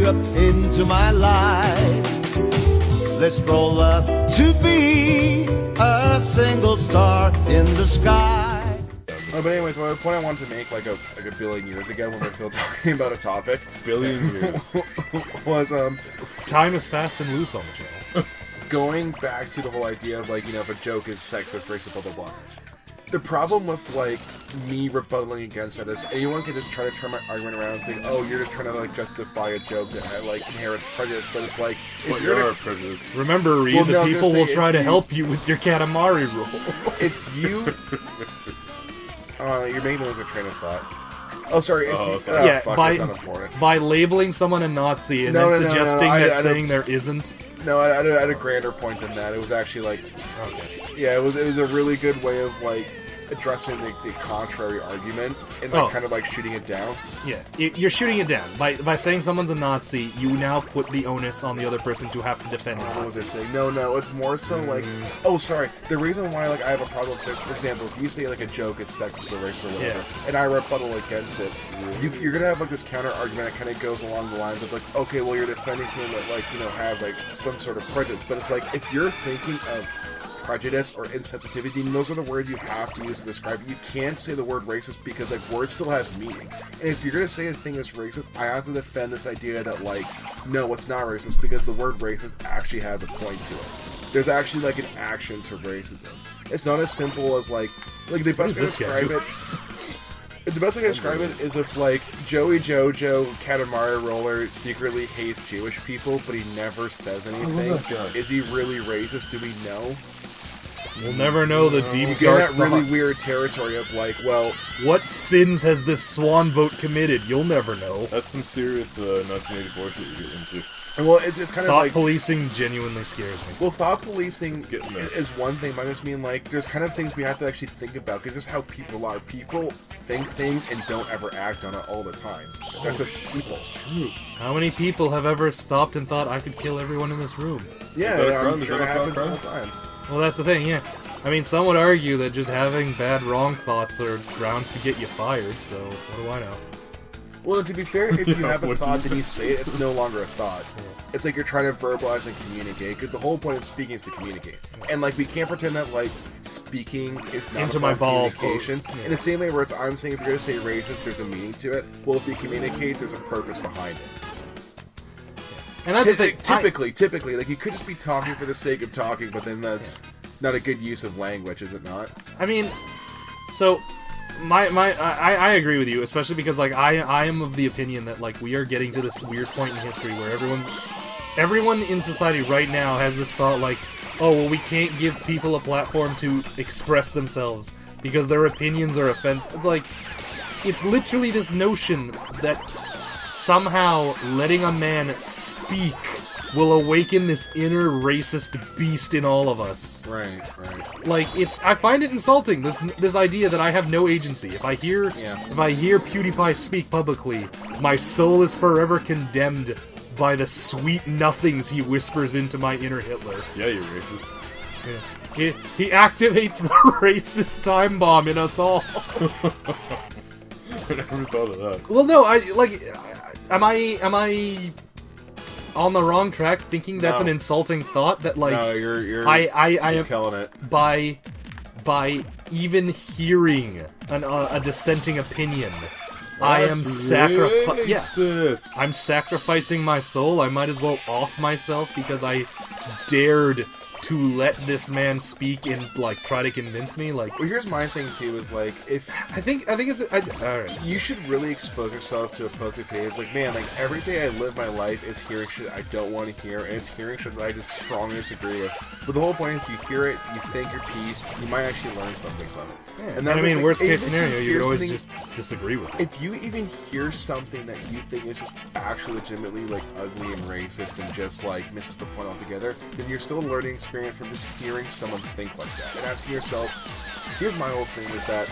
up into my life. Let's roll up to be a single star in the sky. But anyways, the point I wanted to make like a billion years ago when we're still talking about a topic, Billion years, was time is fast and loose on the channel. Going back to the whole idea of like, you know, if a joke is sexist, racist, blah blah blah. The problem with like me rebuttaling against that is anyone can just try to turn my argument around and say, "Oh, you're just trying to like justify a joke that like inherits prejudice," but it's like if you're prejudice. Remember, Reed, the people will try to help you with your Katamari roll. If you, you're making me lose a train of thought. Oh, sorry. Yeah, fuck, that's not important. By labeling someone a Nazi and then suggesting that saying there isn't. No, I had a grander point than that. It was actually like, okay. Yeah, it was a really good way of like addressing the contrary argument and like kind of like shooting it down. Yeah, you're shooting it down by saying someone's a Nazi. You now put the onus on the other person to have to defend. What was I saying? No, it's more so like. Oh, sorry. The reason why like I have a problem with it, for example, if you say like a joke is sexist or racist or whatever, and I rebuttal against it, you're gonna have like this counter argument that kind of goes along the lines of like, okay, well you're defending something that like, you know, has like some sort of prejudice, but it's like if you're thinking of prejudice or insensitivity, and those are the words you have to use to describe it. You can't say the word racist because like words still have meaning. And if you're gonna say a thing is racist, I have to defend this idea that like, no, it's not racist because the word racist actually has a point to it. There's actually like an action to racism. It's not as simple as like the best way to describe it. The best way to describe it is if like Joey Jojo Katamari Roller secretly hates Jewish people, but he never says anything. Is he really racist? Do we know? We'll never know the deep, dark dark that really thoughts. weird territory of like, well, what sins has this swan boat committed? You'll never know. That's some serious 1984 shit you get into. Well, it's kind of like... Thought policing genuinely scares me. Well, thought policing is one thing, but I just mean, like, there's kind of things we have to actually think about, because this is how people are. People think things and don't ever act on it all the time. That's just people. It's true. How many people have ever stopped and thought, I could kill everyone in this room? Yeah, I'm sure it happens all the time. Well, that's the thing, yeah. I mean, some would argue that just having bad wrong thoughts are grounds to get you fired, so what do I know? Well, to be fair, if you have a thought, then you say it, it's no longer a thought. It's like you're trying to verbalize and communicate, because the whole point of speaking is to communicate. And, like, we can't pretend that, like, speaking is not into my ball communication. In the same way where it's, I'm saying if you're going to say racist, there's a meaning to it. Well, if you communicate, there's a purpose behind it. And that's the thing. Typically, like, you could just be talking for the sake of talking, but then that's not a good use of language, is it not? I mean, so... I agree with you, especially because like I am of the opinion that like we are getting to this weird point in history where everyone in society right now has this thought like, oh well, we can't give people a platform to express themselves because their opinions are offensive. Like, it's literally this notion that somehow letting a man speak will awaken this inner racist beast in all of us. Right. Like, I find it insulting, this idea that I have no agency. If I hear PewDiePie speak publicly, my soul is forever condemned by the sweet nothings he whispers into my inner Hitler. Yeah, you're racist. Yeah. He activates the racist time bomb in us all. I never thought of that. Well, no, am I on the wrong track thinking that's an insulting thought that like no, you're am killing it by even hearing a dissenting opinion. I am I'm sacrificing my soul. I might as well off myself because I dared to let this man speak and like try to convince me. Like, well, here's my thing too: is like if I think it's all right. You should really expose yourself to opposing opinions. Like, man, like every day I live my life is hearing shit I don't want to hear, and it's hearing shit that I just strongly disagree with. But the whole point is, you hear it, you think your piece, you might actually learn something from it. Yeah. And I mean, like, worst case scenario, you could always just disagree with it. If you even hear something that you think is just actually legitimately like ugly and racist and just like misses the point altogether, then you're still a learning experience from just hearing someone think like that and asking yourself. Here's my whole thing: is that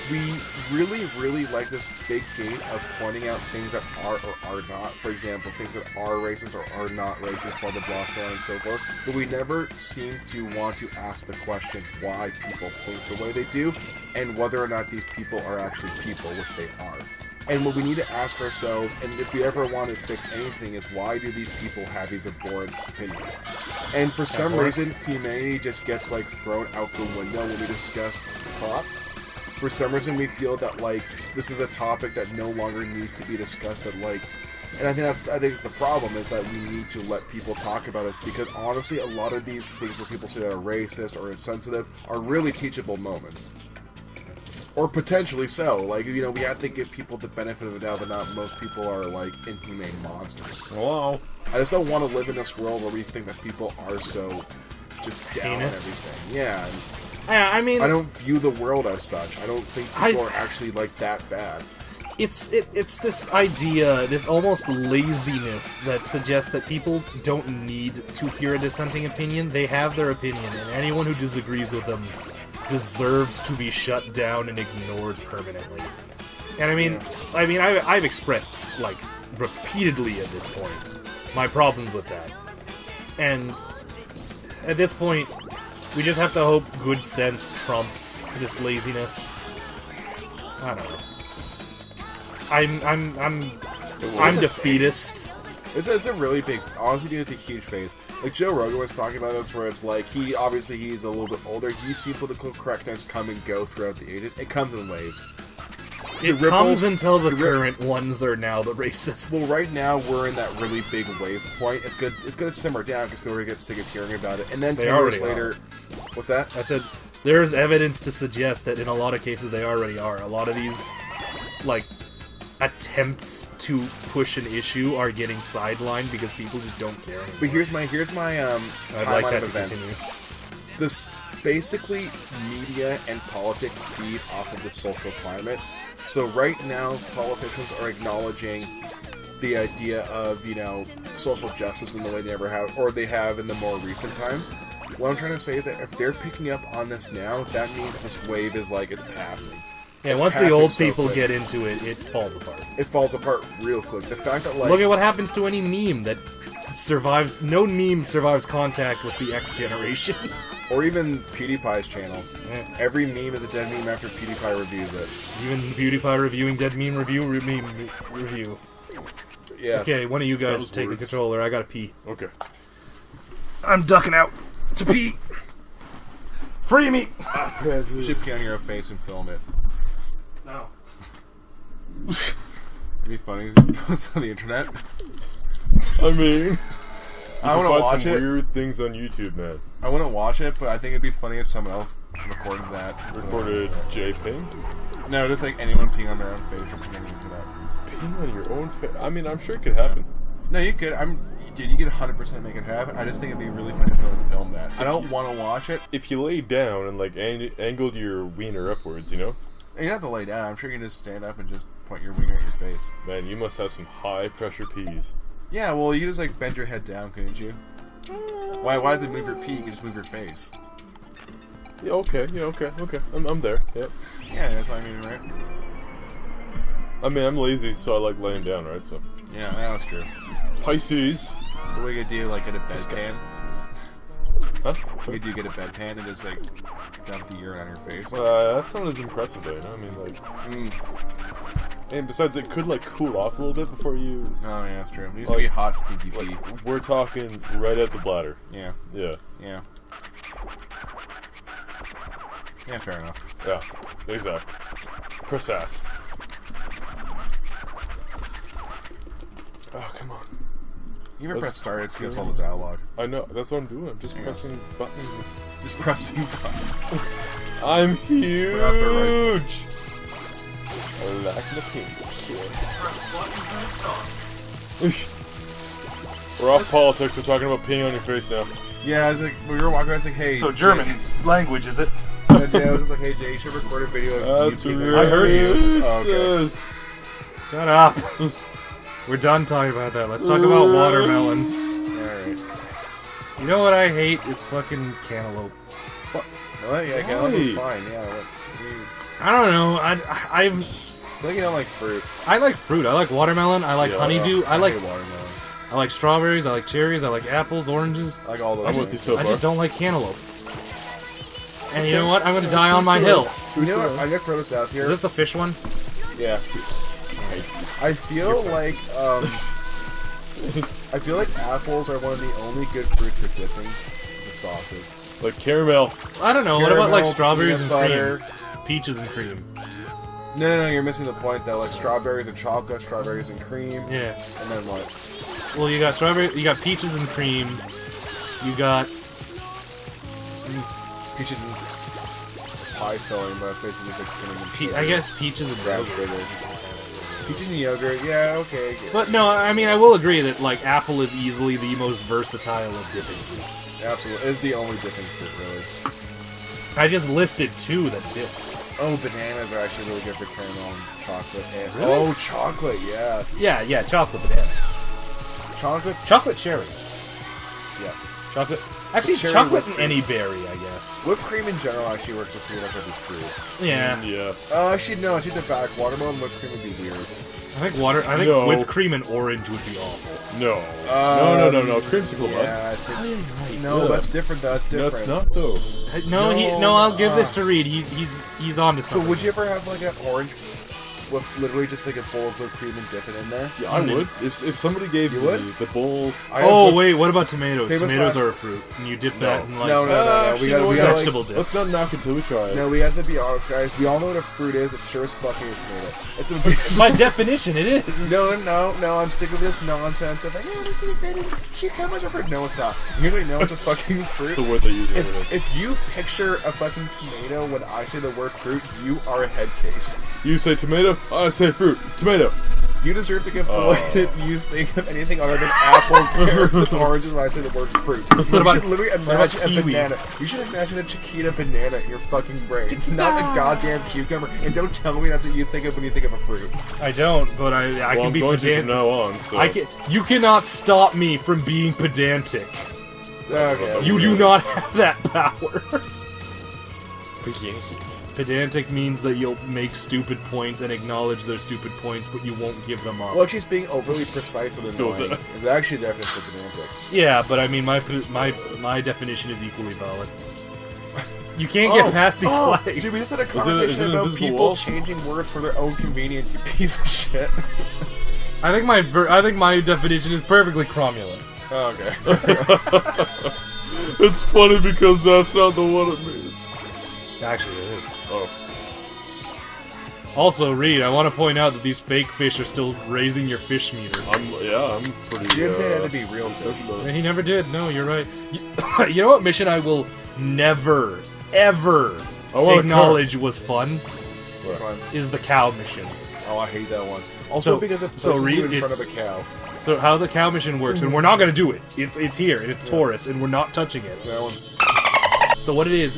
we really like this big game of pointing out things that are or are not. For example, things that are racist or are not racist, blah blah blah, so on and so forth. But we never seem to want to ask the question why people think the way they do, and whether or not these people are actually people, which they are. And what we need to ask ourselves, and if we ever want to fix anything, is why do these people have these abhorrent opinions? And for some reason, humanity just gets like thrown out the window when we discuss pop. For some reason, we feel that like this is a topic that no longer needs to be discussed. That like, and I think it's the problem is that we need to let people talk about it because honestly, a lot of these things where people say that are racist or insensitive are really teachable moments. Or potentially so. Like, you know, we have to give people the benefit of the doubt that not most people are, like, inhumane monsters. Hello? I just don't want to live in this world where we think that people are so just down on Heinous. everything. Yeah. I mean, I don't view the world as such. I don't think people are actually, like, that bad. it's this idea, this almost laziness that suggests that people don't need to hear a dissenting opinion. They have their opinion, and anyone who disagrees with them deserves to be shut down and ignored permanently. And I mean, I've expressed, like, repeatedly at this point, my problems with that. And at this point, we just have to hope good sense trumps this laziness. I don't know. I'm defeatist. It's a really big, honestly, dude, it's a huge phase. Like, Joe Rogan was talking about this, where it's like, he's a little bit older, he's seen political correctness come and go throughout the ages. It comes in waves. It comes until the current ones are now the racists. Well, right now, we're in that really big wave point. It's gonna simmer down, because people are gonna get sick of hearing about it. And then 10 years later... What's that? I said, there's evidence to suggest that in a lot of cases they already are. A lot of these, like, attempts to push an issue are getting sidelined because people just don't care anymore. But here's my timeline of events. This basically media and politics feed off of the social climate. So right now, politicians are acknowledging the idea of, you know, social justice in the way they never have, or they have in the more recent times. What I'm trying to say is that if they're picking up on this now, that means this wave is like it's passing. Yeah, once the old people get into it, it falls apart. It falls apart real quick. The fact that, like... Look at what happens to any meme that survives... No meme survives contact with the X generation. Or even PewDiePie's channel. Yeah. Every meme is a dead meme after PewDiePie reviews it. Even PewDiePie reviewing dead meme review. Yeah. Okay, one of you guys take the controller. I gotta pee. Okay. I'm ducking out to pee. Free me! You should pee on your face and film it. No. It'd be funny to post on the internet. I mean... I want to watch some it. Weird things on YouTube, man. I wouldn't watch it, but I think it'd be funny if someone else recorded that. Recorded J-Ping? No, just like anyone peeing on their own face or peeing on the internet. Peeing on your own face? I mean, I'm sure it could happen. No, you could. Dude, you could 100% make it happen. I just think it'd be really funny if someone filmed that. I don't want to watch it. If you lay down and, like, angled your wiener upwards, you know? You don't have to lay down. I'm sure you can just stand up and just point your wiener at your face. Man, you must have some high-pressure peas. Yeah, well, you just, like, bend your head down, couldn't you? Why have to move your pee? You can just move your face. Yeah, okay. I'm there. Yep. Yeah, that's what I mean, right? I mean, I'm lazy, so I like laying down, right? So. Yeah, that's true. Pisces. What we could do, like, get a bedpan? Huh? Could you get a bedpan and just, like, dump the urine on your face? That's not as impressive, though, you know? I mean, like... And besides, it could, like, cool off a little bit before you... Oh, yeah, that's true. It needs to be hot, stinky pee. Like, we're talking right at the bladder. Yeah. Yeah. Yeah. Yeah, fair enough. Yeah, exactly. Press ass. Oh, come on. You ever press start, it skips all the dialogue. I know, that's what I'm doing. I'm just pressing buttons. Just pressing buttons. I'm huge! I like the team. We're off politics, we're talking about peeing on your face now. Yeah, I was like, we were walking, I was like, hey... So German language, is it? And I was like, hey, Jay, you should record a video of That's you peeing. racist. I heard you. Oh, okay. Shut up. We're done talking about that. Let's talk about watermelons. Alright. You know what I hate is fucking cantaloupe. Well, yeah, cantaloupe's fine, yeah. I don't know. I think you don't like fruit. I like fruit. I like watermelon. I like honeydew. I like hate watermelon. I like strawberries. I like cherries. I like apples, oranges. I like all those I'm with you so I far. just don't like cantaloupe. And you know what? I'm gonna die on my hill. You know what? I'm gonna throw this out here. Is this the fish one? Yeah. I feel like I feel like apples are one of the only good fruits for dipping the sauces. Like caramel. I don't know. What about like Caramel, strawberries and peanut cream? butter. Peaches and cream. No, you're missing the point though. Like strawberries and chocolate, strawberries and cream. Yeah. And then what? Well, you got strawberry. You got peaches and cream. You got. Peaches and pie filling, but it's basically just like cinnamon. I guess peaches and brown yogurt. sugar. Peaches and yogurt. Yeah, okay. But no, I mean I will agree that like apple is easily the most versatile of dipping fruits. Absolutely, it's the only dipping fruit really. I just listed 2 that dip. Oh, bananas are actually really good for caramel and chocolate. And, Really? Oh, chocolate, yeah. Yeah, chocolate banana. Chocolate? Cherry. Yes. Chocolate. Actually, Cherry chocolate whipped and any berry, I guess. Whipped cream in general actually works with pretty much every fruit. Yeah. Yeah. Actually, no, I take that back. Watermelon whipped cream would be weird. I think No. whipped cream and orange would be awful. No. No. Creamsicle bud. Yeah, I think... Oh, yeah, you're right. No, Yeah. that's different, though. That's different. That's not though. No, I'll give this to Reed. He's on to But something. would you ever have, like, an orange with literally just, like, a bowl of whipped cream and dip it in there? Yeah, I would. If somebody gave You me would? the bowl. Oh wait, what about tomatoes? Famous Tomatoes last- are a fruit, and you dip that in like No. We actually, gotta, no, we no. gotta vegetable like, dip. Let's not knock it till we try it. No, we have to be honest, guys. We all know what a fruit is. It's sure as fucking a tomato. It's a By definition, it is. No, I'm sick of this nonsense of like, yeah, this is a fruit. Cucumbers are fruit. No, it's not. Here's what I know it's a fucking fruit. It's the word they use over there. If you picture a fucking tomato when I say the word fruit, you are a head case. You say tomato, I say fruit. Tomato. You deserve to get bullied if you think of anything other than apples, pears, and oranges when I say the word fruit. You about- should literally about imagine a kiwi? banana. You should imagine a Chiquita banana in your fucking brain, not a goddamn cucumber. And don't tell me that's what you think of when you think of a fruit. I don't, but I Well, can I'm be going to from pedantic. now on. So. You cannot stop me from being pedantic. Okay. You do not have that power. Pedantic means that you'll make stupid points and acknowledge their stupid points, but you won't give them up. Well, she's being overly precise and Let's go with annoying. that. Is actually the definition of pedantic. Yeah, but I mean, my definition is equally valid. You can't get past these flags. Dude, we just had a is conversation it an about invisible people wall? changing words for their own convenience, you piece of shit. I think my definition is perfectly cromulent. Okay. It's funny because that's not the one it means. Actually, it is. Oh. Also, Reed, I want to point out that these fake fish are still raising your fish meter. I'm pretty. You didn't say it had to be real fish. And he never did. No, you're right. You know what mission I will never, ever want a acknowledge was fun? Which one? Is the cow mission. Oh, I hate that one. Also because it places Reed, you in front of it's- a cow. So how the cow mission works, and we're not going to do it. It's here, and it's Taurus, and we're not touching it. That one's... So what it is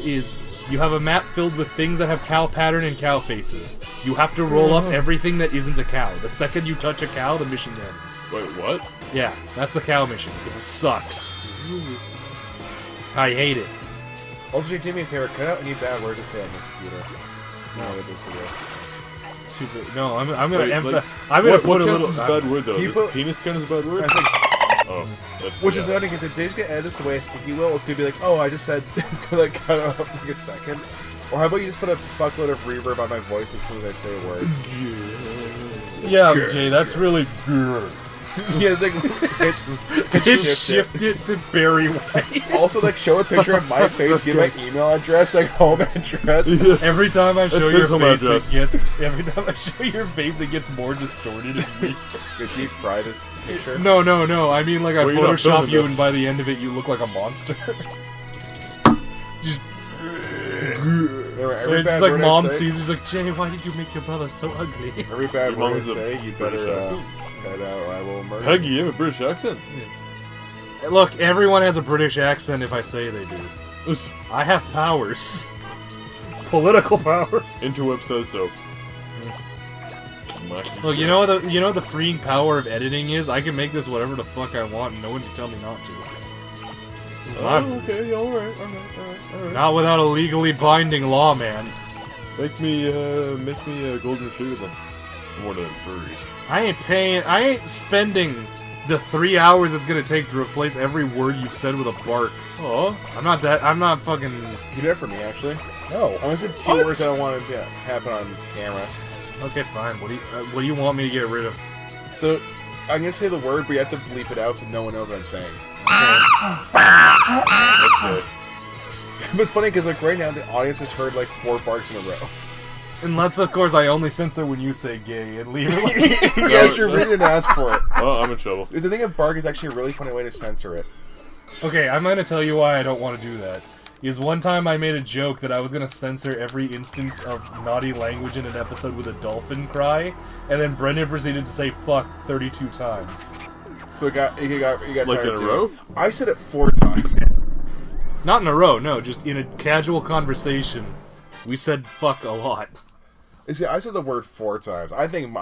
you have a map filled with things that have cow pattern and cow faces. You have to roll up everything that isn't a cow. The second you touch a cow, the mission ends. Wait, what? Yeah, that's the cow mission. It sucks. I hate it. Also, do me a favor, cut out any bad words to say on the computer. No, with this video. No, I'm gonna Wait, emphasize. like, I'm gonna what put a counts little. as a bad word though? People- Does penis count as a bad word? That's like, Oh, that's, which is funny because if they just get edited the way I think you will, it's gonna be like, oh, I just said it's gonna like cut off like a second. Or how about you just put a fuckload of reverb on my voice as soon as I say a word? Yeah, Jay, that's really good. Yeah, it's like pitch Shift it to Barry White. Also, like, show a picture of my face, That's give good. my email address, like, home address. Every time I show That's your his home face, address. every time I show your face, it gets more distorted and weak. You deep fried his picture. No. I mean, like, I Well, you're not Photoshop filming you, this. and by the end of it, you look like a monster. Just. Every It's bad just like word mom I say, sees, he's like, Jay, why did you make your brother so ugly? every bad Your word I mom's a say, you British better accent. cut out or I will murder Peggy, you. you have a British accent. Look, everyone has a British accent if I say they do. This I have powers. Political powers. interweb says so. Look, you know what the freeing power of editing is? I can make this whatever the fuck I want and no one can tell me not to. Oh, okay, alright. Not without a legally binding law, man. Make me a golden retriever then. More than furries. I ain't spending the 3 hours it's gonna take to replace every word you've said with a bark. Aw. You I'm not fucking... do that for me, actually. No. I'm gonna say two words I don't want to happen on camera. Okay, fine. What do you want me to get rid of? So, I'm gonna say the word, but you have to bleep it out so no one knows what I'm saying. That's good. It's funny because like right now the audience has heard like 4 barks in a row. Unless, of course, I only censor when you say gay and leave it. Yes, you're really didn't ask for it. Oh, I'm in trouble. Because the thing of bark is actually a really funny way to censor it. Okay, I'm gonna tell you why I don't want to do that. Is one time I made a joke that I was gonna censor every instance of naughty language in an episode with a dolphin cry, and then Brendan proceeded to say "fuck" 32 times. So you got Like tired in a too. row? I said it 4 times. Not in a row, no, just in a casual conversation. We said "fuck" a lot. You see, I said the word 4 times. I think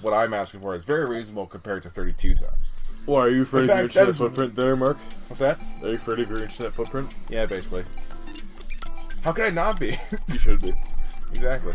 what I'm asking for is very reasonable compared to 32 times. Well, are you afraid of In your fact, that internet is- footprint there, Mark? What's that? Are you afraid of your internet footprint? Yeah, basically. How could I not be? You should be. Exactly.